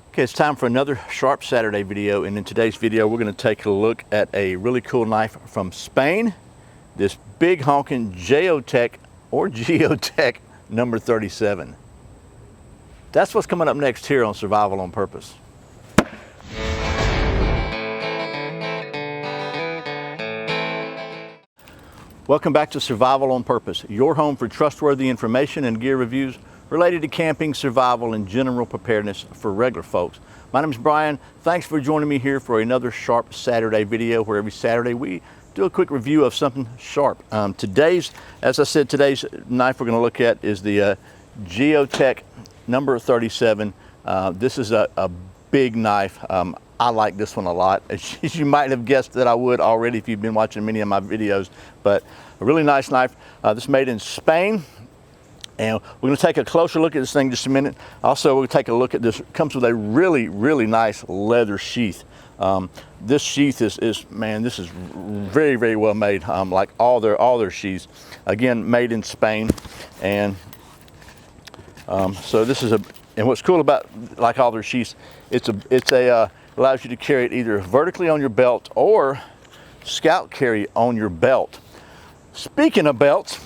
Okay, it's time for another Sharp Saturday video, and in today's video we're going to take a look at a really cool knife from Spain, this big honking Jeo-Tec or Jeo-Tec number 37. That's what's coming up next here on Survival on Purpose. Welcome back to Survival on Purpose, your home for trustworthy information and gear reviews related to camping, survival, and general preparedness for regular folks. My name is Brian. Thanks for joining me here for another Sharp Saturday video, where every Saturday we do a quick review of something sharp. As I said, today's knife we're going to look at is the Jeo-Tec number 37. This is a big knife. I like this one a lot. As you might have guessed that I would already if you've been watching many of my videos, but a really nice knife. This is made in Spain. And we're going to take a closer look at this thing in just a minute. Also, we'll take a look at this. It comes with a really, really nice leather sheath. This sheath man, this is very, very well made. Like all their sheaths, again, made in Spain. And so this is and what's cool about like all their sheaths, allows you to carry it either vertically on your belt or scout carry on your belt. Speaking of belts,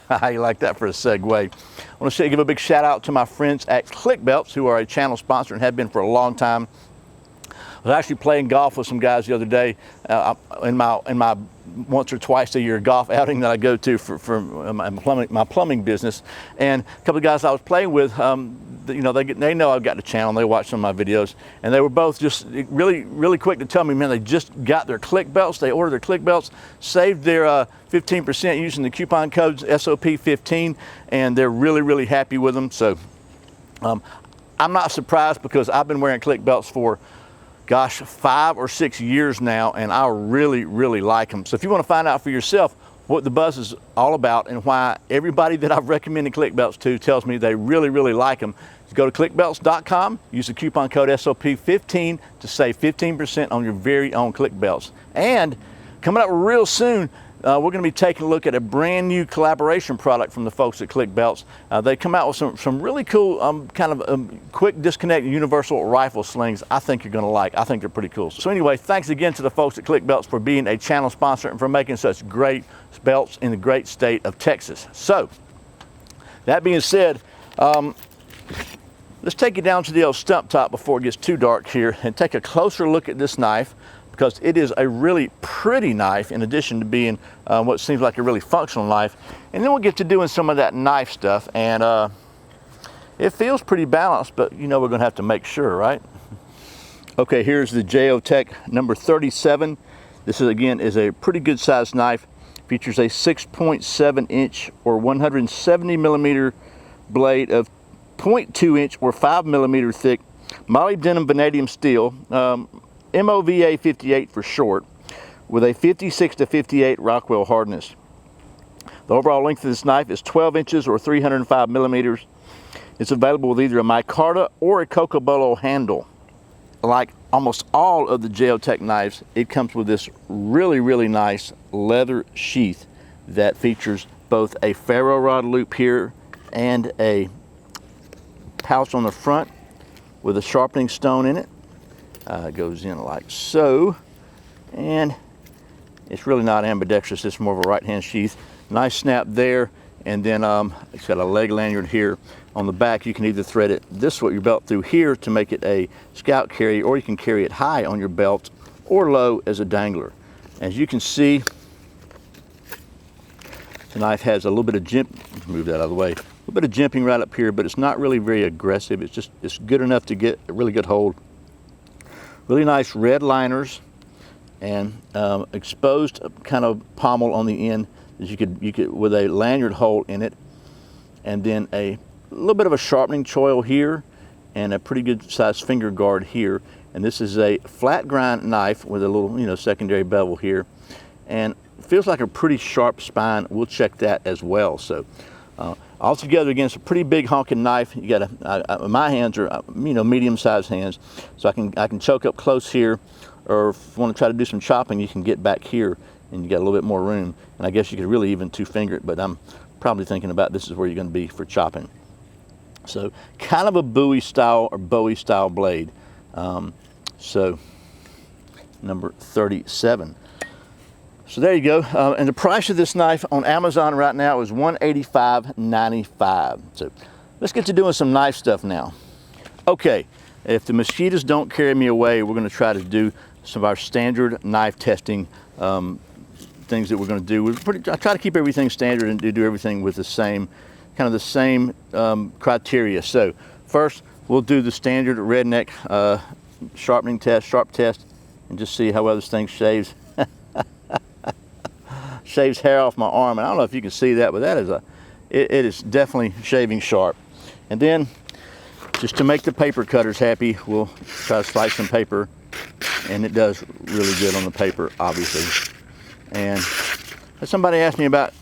how you like that for a segue? I want to give a big shout out to my friends at Click Belts, who are a channel sponsor and have been for a long time. I was actually playing golf with some guys the other day in my once or twice a year golf outing that I go to for my plumbing business. And a couple of guys I was playing with, you know, they know I've got the channel and they watch some of my videos, and they were both just really, really quick to tell me, man, they just got their Click Belts. They ordered their Click Belts, saved their 15% using the coupon codes SOP15, and they're really, really happy with them. So I'm not surprised, because I've been wearing Click Belts for, gosh, 5 or 6 years now, and I really, really like them. So if you want to find out for yourself what the buzz is all about and why everybody that I've recommended Click Belts to tells me they really, really like them, go to clickbelts.com, use the coupon code SOP15 to save 15% on your very own Click Belts. And coming up real soon, we're going to be taking a look at a brand new collaboration product from the folks at Click Belts. They come out with some really cool quick disconnect universal rifle slings I think you're going to like. I think they're pretty cool. So anyway, thanks again to the folks at Click Belts for being a channel sponsor and for making such great belts in the great state of Texas. So that being said, let's take you down to the old stump top before it gets too dark here and take a closer look at this knife, because it is a really pretty knife in addition to being what seems like a really functional knife. And then we'll get to doing some of that knife stuff, and it feels pretty balanced, but you know we're going to have to make sure, right? Okay, here's the Jeo-Tec number 37. This is, again, is a pretty good sized knife. Features a 6.7 inch or 170 millimeter blade of 0.2 inch or 5 millimeter thick molybdenum vanadium steel, MOVA 58 for short, with a 56 to 58 Rockwell hardness. The overall length of this knife is 12 inches or 305 millimeters. It's available with either a micarta or a cocobolo handle. Like almost all of the Jeo-Tec knives, it comes with this really, really nice leather sheath that features both a ferro rod loop here and a pouch on the front with a sharpening stone in it. It goes in like so, and it's really not ambidextrous. It's more of a right-hand sheath. Nice snap there, and then it's got a leg lanyard here. On the back, you can either thread it this way, your belt through here, to make it a scout carry, or you can carry it high on your belt or low as a dangler. As you can see, the knife has a little bit of move that out of the way. A little bit of jimping right up here, but it's not really very aggressive. It's good enough to get a really good hold. Really nice red liners, and exposed kind of pommel on the end that you could with a lanyard hole in it, and then a little bit of a sharpening choil here and a pretty good sized finger guard here. And this is a flat grind knife with a little, you know, secondary bevel here, and feels like a pretty sharp spine. We'll check that as well. So altogether, again, it's a pretty big honking knife. You got my hands are, you know, medium-sized hands, so I can choke up close here, or if you want to try to do some chopping, you can get back here and you got a little bit more room. And I guess you could really even two-finger it, but I'm probably thinking about this is where you're going to be for chopping. So kind of a Bowie style or Bowie style blade. So number 37. So there you go. And the price of this knife on Amazon right now is $185.95. So let's get to doing some knife stuff now. Okay, if the mosquitoes don't carry me away, we're going to try to do some of our standard knife testing things that we're going to do. I try to keep everything standard and do everything with the same criteria. So first, we'll do the standard redneck sharpening test, sharp test, and just see how well this thing shaves. Shaves hair off my arm, and I don't know if you can see that, but that is it is definitely shaving sharp. And then, just to make the paper cutters happy, we'll try to slice some paper, and it does really good on the paper, obviously. And somebody asked me about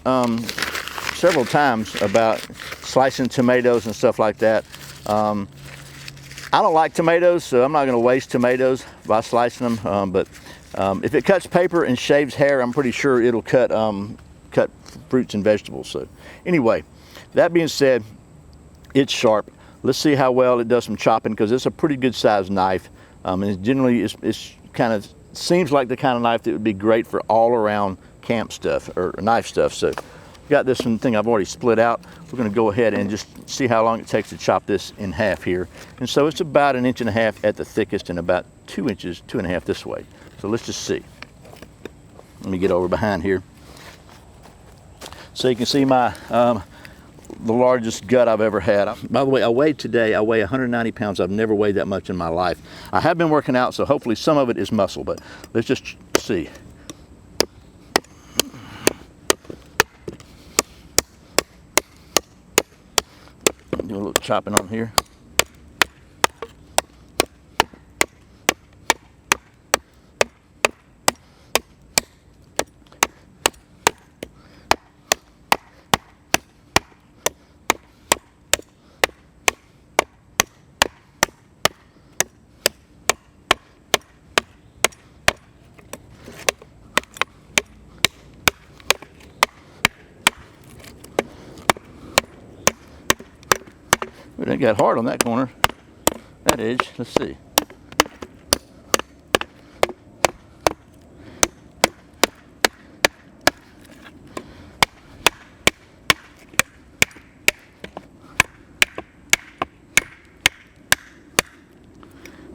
several times about slicing tomatoes and stuff like that. I don't like tomatoes, so I'm not going to waste tomatoes by slicing them. But if it cuts paper and shaves hair, I'm pretty sure it'll cut fruits and vegetables. So anyway, that being said, it's sharp. Let's see how well it does some chopping, because it's a pretty good sized knife. And generally, it's kind of seems like the kind of knife that would be great for all around camp stuff or knife stuff. So got this one thing I've already split out. We're going to go ahead and just see how long it takes to chop this in half here. And so it's about 1.5 inches at the thickest and about 2 inches, 2.5 this way. So let's just see. Let me get over behind here. So you can see my the largest gut I've ever had. By the way, I weighed today, I weigh 190 pounds. I've never weighed that much in my life. I have been working out, so hopefully some of it is muscle, but let's just see. Do a little chopping on here. It ain't got hard on that corner, that edge. Let's see.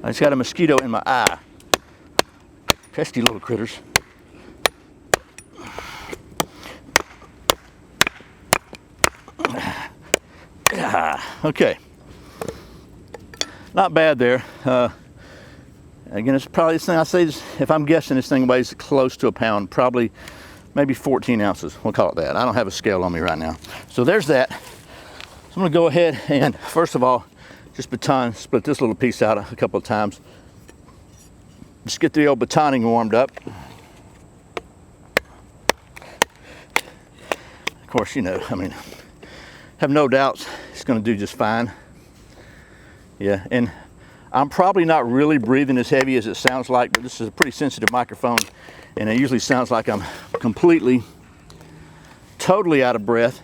I just got a mosquito in my eye. Pesky little critters. Okay, not bad there. Again, it's probably this thing, I say this, if I'm guessing, this thing weighs close to a pound, probably maybe 14 ounces. We'll call it that. I don't have a scale on me right now. So there's that. So I'm gonna go ahead and first of all, just split this little piece out a couple of times. Just get the old batoning warmed up. Of course, you know, I mean, have no doubts it's going to do just fine. Yeah, and I'm probably not really breathing as heavy as it sounds like, but this is a pretty sensitive microphone, and it usually sounds like I'm totally out of breath,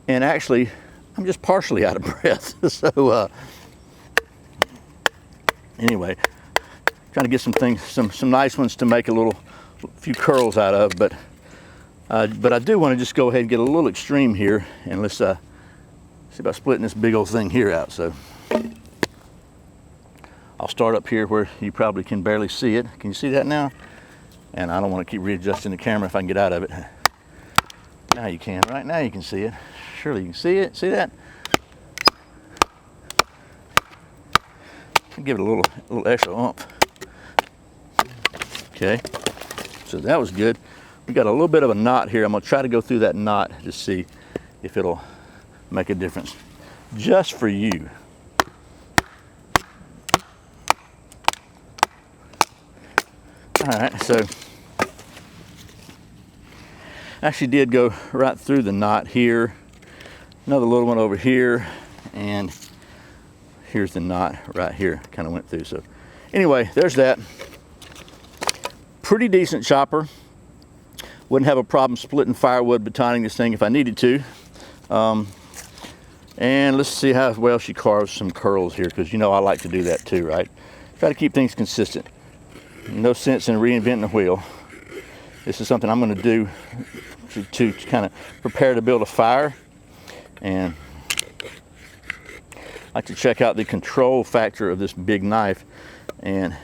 and actually I'm just partially out of breath. So anyway, trying to get some nice ones to make a few curls out of, but I do want to just go ahead and get a little extreme here, and let's see about splitting this big old thing here out. So I'll start up here where you probably can barely see it. Can you see that now? And I don't want to keep readjusting the camera if I can get out of it. Now you can. Right now you can see it. Surely you can see it. See that? Give it a little extra oomph. Okay. So that was good. We got a little bit of a knot here. I'm going to try to go through that knot to see if it'll make a difference. Just for you. All right, so actually did go right through the knot here. Another little one over here, and here's the knot right here. Kind of went through. So anyway, there's that. Pretty decent chopper. Wouldn't have a problem splitting firewood, batoning this thing if I needed to. And let's see how well she carves some curls here, because you know I like to do that too, right? Try to keep things consistent. No sense in reinventing the wheel. This is something I'm going to do to kind of prepare to build a fire. And I like to check out the control factor of this big knife. And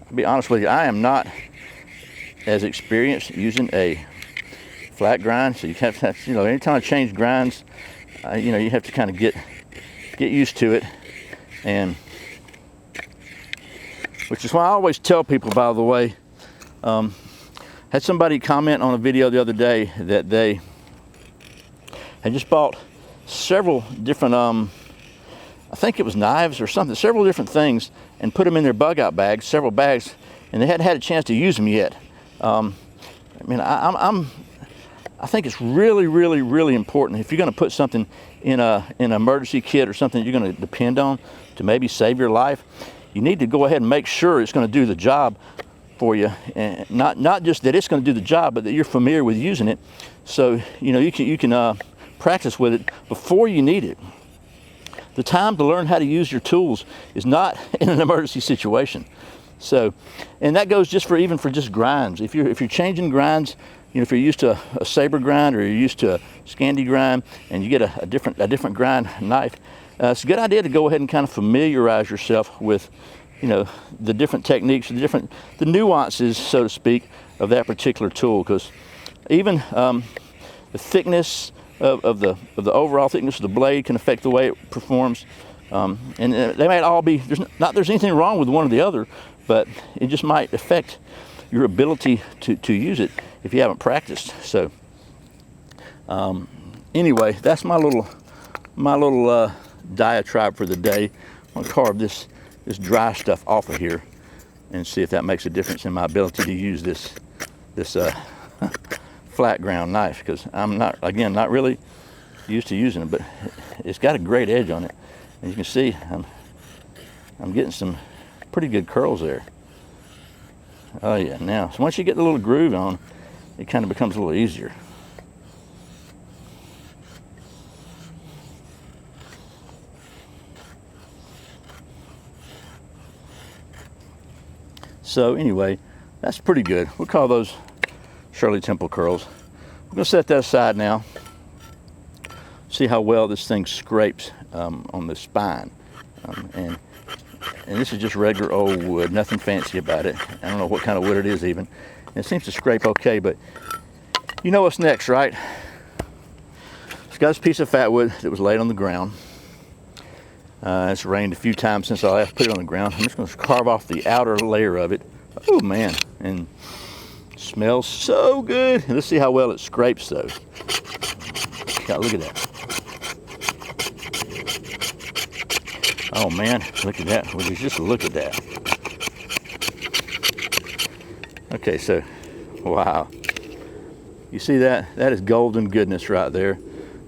I'll be honest with you, I am not as experienced using a flat grind, so you have to, you know, anytime I change grinds, you know, you have to kind of get used to it. And which is why I always tell people, by the way, had somebody comment on a video the other day that they had just bought several different, I think it was knives or something, several different things, and put them in their bug out bags, several bags, and they hadn't had a chance to use them yet. I mean, I think it's really, really, really important, if you're going to put something in an emergency kit or something you're going to depend on to maybe save your life, you need to go ahead and make sure it's going to do the job for you, and not just that it's going to do the job, but that you're familiar with using it, so you know you can practice with it before you need it. The time to learn how to use your tools is not in an emergency situation. So, and that goes just for even for just grinds. If you're changing grinds, you know, if you're used to a saber grind or you're used to a Scandi grind, and you get a different grind knife, it's a good idea to go ahead and kind of familiarize yourself with, you know, the different techniques, the nuances, so to speak, of that particular tool. Because even the thickness of the overall thickness of the blade can affect the way it performs. And they might all be, there's anything wrong with one or the other, but it just might affect your ability to use it if you haven't practiced. So anyway, that's my little diatribe for the day. I'm gonna carve this dry stuff off of here and see if that makes a difference in my ability to use this flat ground knife, because I'm not really used to using it, but it's got a great edge on it. As you can see, I'm getting some pretty good curls there. Oh yeah, now, so once you get the little groove on, it kind of becomes a little easier. So anyway, that's pretty good. We'll call those Shirley Temple curls. I'm gonna set that aside now. See how well this thing scrapes on the spine. And this is just regular old wood, nothing fancy about it. I don't know what kind of wood it is even. And it seems to scrape okay, but you know what's next, right? It's got this piece of fat wood that was laid on the ground. It's rained a few times since I last put it on the ground. I'm just going to carve off the outer layer of it. Oh man, and it smells so good. And let's see how well it scrapes though. God, look at that. Oh man, look at that. Would you just look at that? Okay, so, wow. You see that? That is golden goodness right there.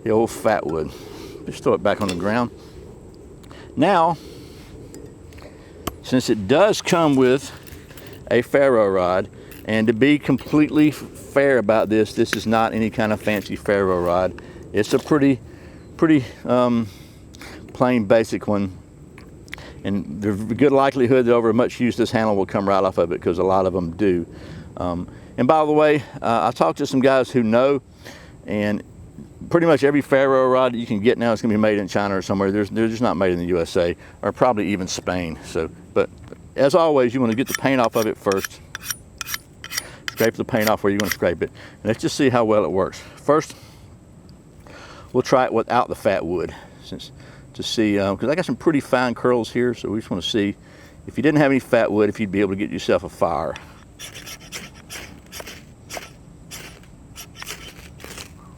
The old fat wood. Just throw it back on the ground. Now, since it does come with a ferro rod, and to be completely fair about this, this is not any kind of fancy ferro rod. It's a pretty plain basic one. And there's a good likelihood that over much use this handle will come right off of it, because a lot of them do. And by the way, I talked to some guys who know, and pretty much every ferro rod that you can get now is going to be made in China or somewhere. They're just not made in the USA, or probably even Spain. So, but as always, you want to get the paint off of it first. Scrape the paint off where you're going to scrape it. And let's just see how well it works. First, we'll try it without the fat wood, to see, because I got some pretty fine curls here, so we just want to see if you didn't have any fat wood, if you'd be able to get yourself a fire.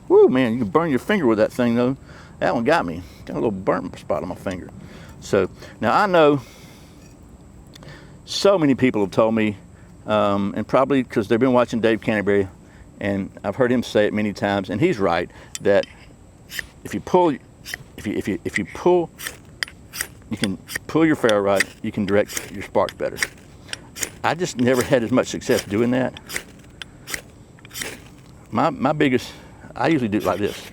Woo, man, you can burn your finger with that thing though. That one got me. Got a little burnt spot on my finger. So now I know so many people have told me, and probably because they've been watching Dave Canterbury, and I've heard him say it many times, and he's right, that if you pull, you can pull your ferro rod, you can direct your sparks better. I just never had as much success doing that. My biggest, I usually do it like this.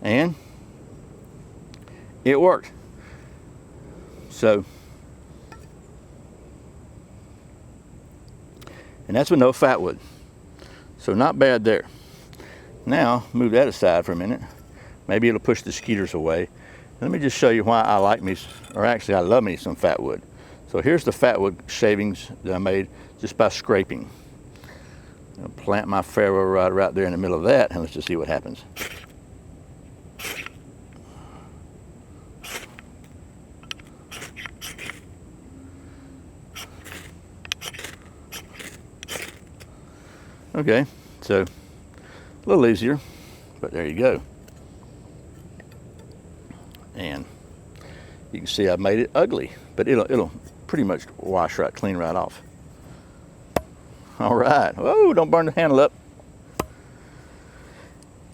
and it worked. So, and that's with no fat wood. So not bad there. Now, move that aside for a minute. Maybe it'll push the skeeters away. Let me just show you why I like me, or actually I love me some fat wood. So here's the fat wood shavings that I made just by scraping. I'll plant my ferro rod right there in the middle of that, and let's just see what happens. Okay, so a little easier, but there you go. And you can see I made it ugly, but it'll pretty much wash right clean right off. All right. Whoa, don't burn the handle up.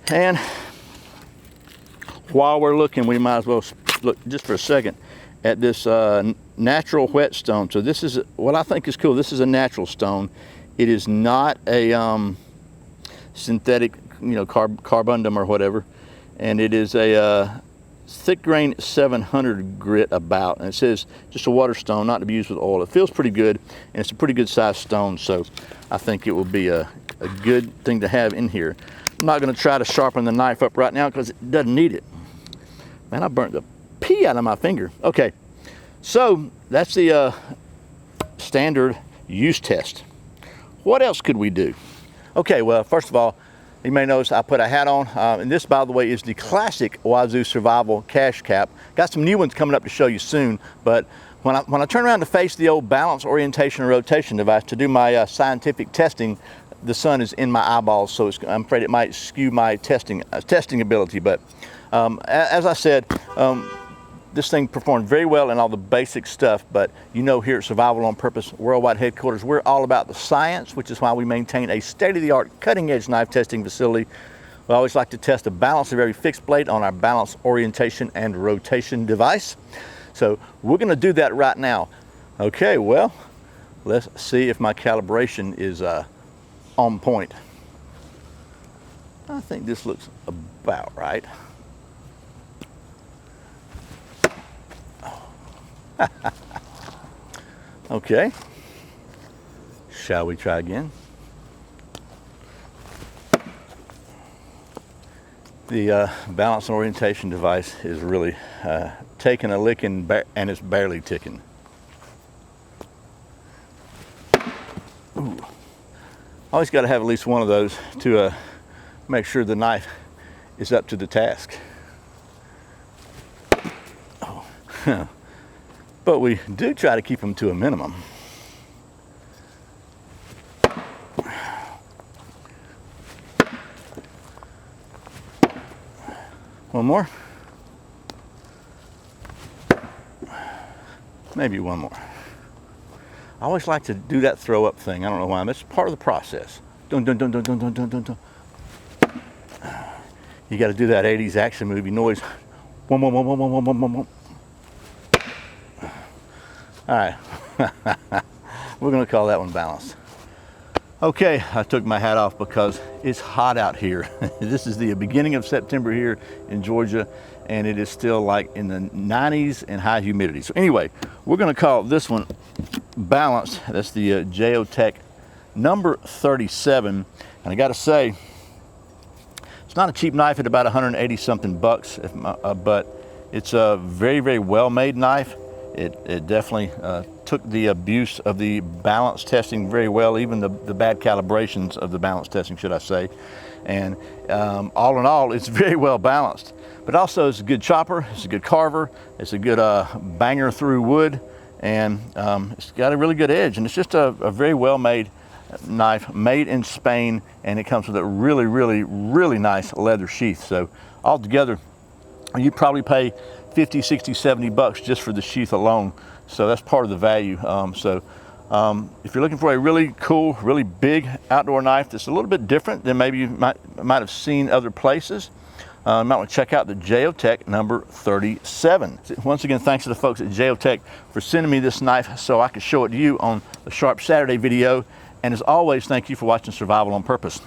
And while we're looking, we might as well look just for a second at this natural whetstone. So this is what I think is cool. This is a natural stone. It is not a synthetic, you know, carbundum or whatever, and it is a thick grain 700 grit about, and it says just a water stone, not to be used with oil. It feels pretty good, and it's a pretty good sized stone, so I think it will be a good thing to have in here. I'm not going to try to sharpen the knife up right now because it doesn't need it. Man, I burnt the pee out of my finger. Okay, so that's the standard use test. What else could we do? Okay, well, first of all, you may notice I put a hat on, and this, by the way, is the classic Wazoo Survival Cash Cap. Got some new ones coming up to show you soon, but when I turn around to face the old balance, orientation, and rotation device to do my scientific testing, the sun is in my eyeballs, so I'm afraid it might skew my testing ability. But as I said, this thing performed very well in all the basic stuff, but you know, here at Survival on Purpose Worldwide Headquarters, we're all about the science, which is why we maintain a state-of-the-art, cutting-edge knife testing facility. We always like to test the balance of every fixed blade on our balance, orientation, and rotation device. So we're going to do that right now. Okay, well, let's see if my calibration is on point. I think this looks about right. Okay, shall we try again? The balance and orientation device is really taking a licking, and it's barely ticking. Ooh. Always got to have at least one of those to make sure the knife is up to the task. Oh. But we do try to keep them to a minimum. One more. Maybe one more. I always like to do that throw up thing. I don't know why. It's part of the process. Dun, dun, dun, dun, dun, dun, dun, dun, dun. You got to do that 80s action movie noise. One, one, one, one, one, one, one, one, one. All right, we're going to call that one balanced. Okay, I took my hat off because it's hot out here. This is the beginning of September here in Georgia, and it is still like in the 90s and high humidity. So anyway, we're going to call this one balanced. That's the Jeo-Tec number 37. And I got to say, it's not a cheap knife at about 180 something bucks, but it's a very, very well made knife. It definitely took the abuse of the balance testing very well, even the bad calibrations of the balance testing, should I say. And all in all, it's very well balanced. But also, it's a good chopper, it's a good carver, it's a good banger through wood, and it's got a really good edge. And it's just a very well made knife, made in Spain, and it comes with a really, really, really nice leather sheath. So altogether, you probably pay 50, 60, 70 bucks just for the sheath alone. So that's part of the value. If you're looking for a really cool, really big outdoor knife that's a little bit different than maybe you might have seen other places, you might want to check out the Jeo-Tec number 37. Once again, thanks to the folks at Jeo-Tec for sending me this knife so I could show it to you on the Sharp Saturday video. And as always, thank you for watching Survival on Purpose.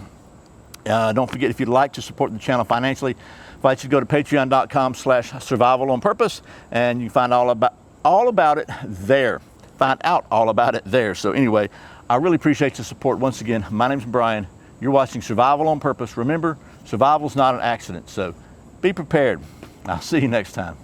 Don't forget, if you'd like to support the channel financially, I invite you to go to patreon.com/survivalonpurpose, and you can find all about it there. Find out all about it there. So anyway, I really appreciate your support. Once again, my name's Brian. You're watching Survival on Purpose. Remember, survival's not an accident, so be prepared. I'll see you next time.